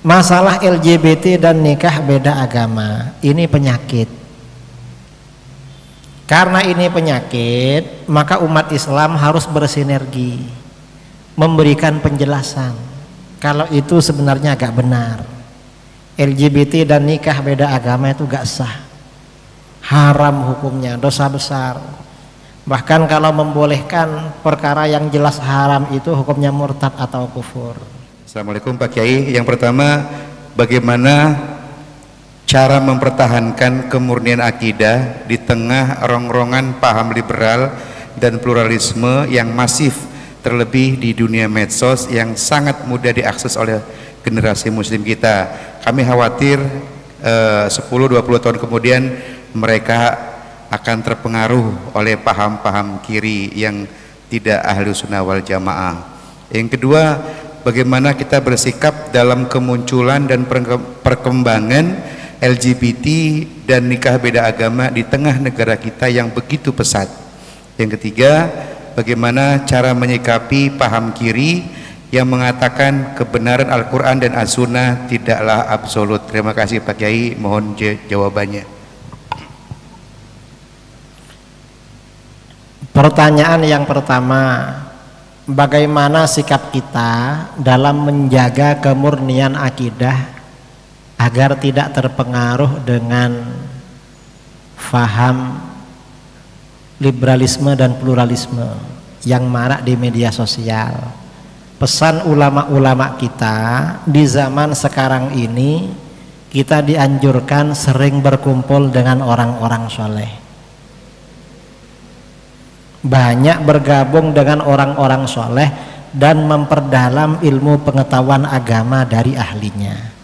Masalah LGBT dan nikah beda agama ini penyakit. Karena ini penyakit, maka umat Islam harus bersinergi, memberikan penjelasan kalau itu sebenarnya agak benar. LGBT dan nikah beda agama itu gak sah, haram hukumnya, dosa besar. Bahkan kalau membolehkan perkara yang jelas haram itu hukumnya murtad atau kufur. Assalamualaikum Pak Kiai. Yang pertama, bagaimana cara mempertahankan kemurnian akidah di tengah rongrongan paham liberal dan pluralisme yang masif, terlebih di dunia medsos yang sangat mudah diakses oleh generasi muslim kita. Kami khawatir 10-20 tahun kemudian mereka akan terpengaruh oleh paham-paham kiri yang tidak ahlu sunnah wal jamaah. Yang kedua, bagaimana kita bersikap dalam kemunculan dan perkembangan LGBT dan nikah beda agama di tengah negara kita yang begitu pesat. Yang ketiga, bagaimana cara menyikapi paham kiri yang mengatakan kebenaran Al-Quran dan As-Sunnah tidaklah absolut. Terima kasih Pak Kiai, mohon jawabannya. Pertanyaan yang pertama, bagaimana sikap kita dalam menjaga kemurnian akidah agar tidak terpengaruh dengan faham liberalisme dan pluralisme yang marak di media sosial. Pesan ulama-ulama kita di zaman sekarang ini, kita dianjurkan sering berkumpul dengan orang-orang soleh, banyak bergabung dengan orang-orang soleh dan memperdalam ilmu pengetahuan agama dari ahlinya.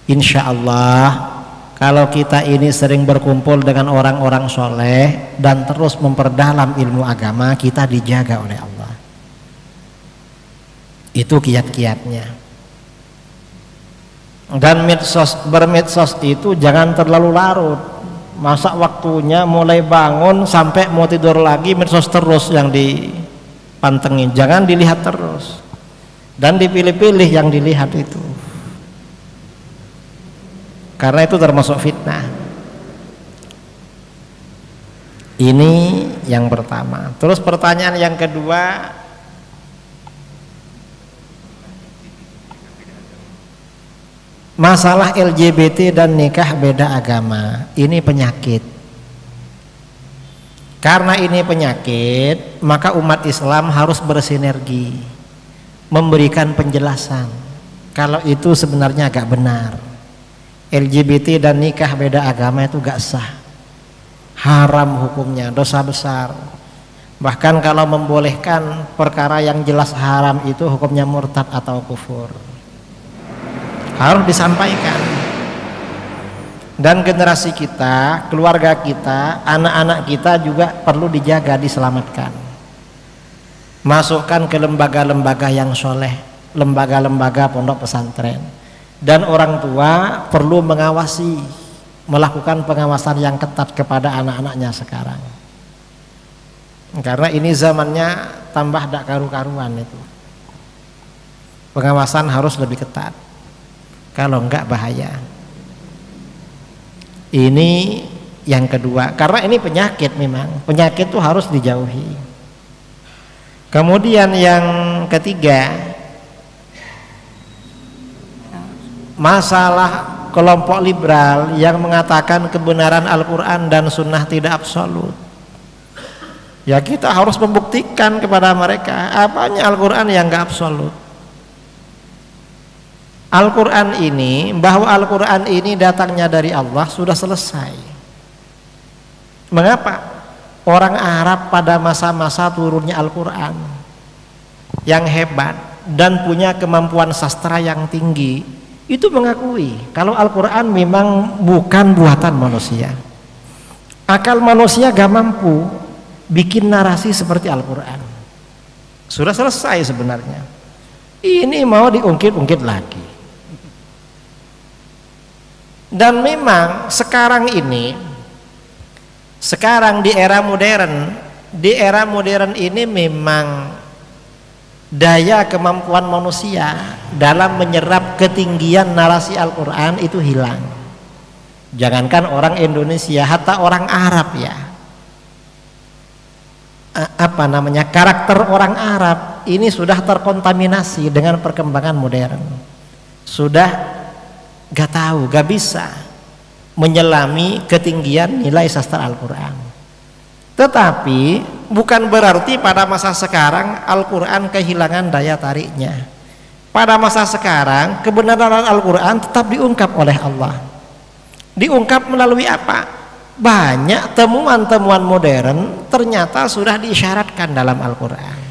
Insya Allah kalau kita ini sering berkumpul dengan orang-orang soleh dan terus memperdalam ilmu agama, kita dijaga oleh Allah. Itu kiat-kiatnya. Dan bermedsos itu jangan terlalu larut. Masa waktunya mulai bangun sampai mau tidur lagi medsos terus yang dipantengin. Jangan dilihat terus, dan dipilih-pilih yang dilihat itu, karena itu termasuk fitnah. Ini yang pertama. Terus pertanyaan yang kedua, masalah LGBT dan nikah beda agama ini penyakit. Karena ini penyakit, maka umat Islam harus bersinergi, memberikan penjelasan kalau itu sebenarnya agak benar. LGBT dan nikah beda agama itu gak sah, haram hukumnya, dosa besar. Bahkan kalau membolehkan perkara yang jelas haram itu hukumnya murtad atau kufur. Harus disampaikan. Dan generasi kita, keluarga kita, anak-anak kita juga perlu dijaga, diselamatkan. Masukkan ke lembaga-lembaga yang soleh, lembaga-lembaga pondok pesantren. Dan orang tua perlu mengawasi, melakukan pengawasan yang ketat kepada anak-anaknya sekarang. Karena ini zamannya tambah dak karu-karuan itu. Pengawasan harus lebih ketat. Kalau enggak bahaya. Ini yang kedua, karena ini penyakit memang. Penyakit itu harus dijauhi. Kemudian yang ketiga, masalah kelompok liberal yang mengatakan kebenaran Al-Quran dan Sunnah tidak absolut. Ya kita harus membuktikan kepada mereka apanya Al-Quran yang enggak absolut. Al-Quran ini, bahwa Al-Quran ini datangnya dari Allah sudah selesai. Mengapa? Orang Arab pada masa-masa turunnya Al-Quran yang hebat dan punya kemampuan sastra yang tinggi, itu mengakui kalau Al-Quran memang bukan buatan manusia. Akal manusia gak mampu bikin narasi seperti Al-Quran. Sudah selesai sebenarnya. Ini mau diungkit-ungkit lagi. Dan memang sekarang ini, sekarang di era modern ini memang daya kemampuan manusia dalam menyerap ketinggian narasi Al-Quran itu hilang. Jangankan orang Indonesia, hatta orang Arab ya, karakter orang Arab ini sudah terkontaminasi dengan perkembangan modern. Sudah gak tahu, gak bisa menyelami ketinggian nilai sastra Al-Quran. Tetapi bukan berarti pada masa sekarang Al-Quran kehilangan daya tariknya. Pada masa sekarang kebenaran Al-Quran tetap diungkap oleh Allah. Diungkap melalui apa? Banyak temuan-temuan modern ternyata sudah diisyaratkan dalam Al-Quran.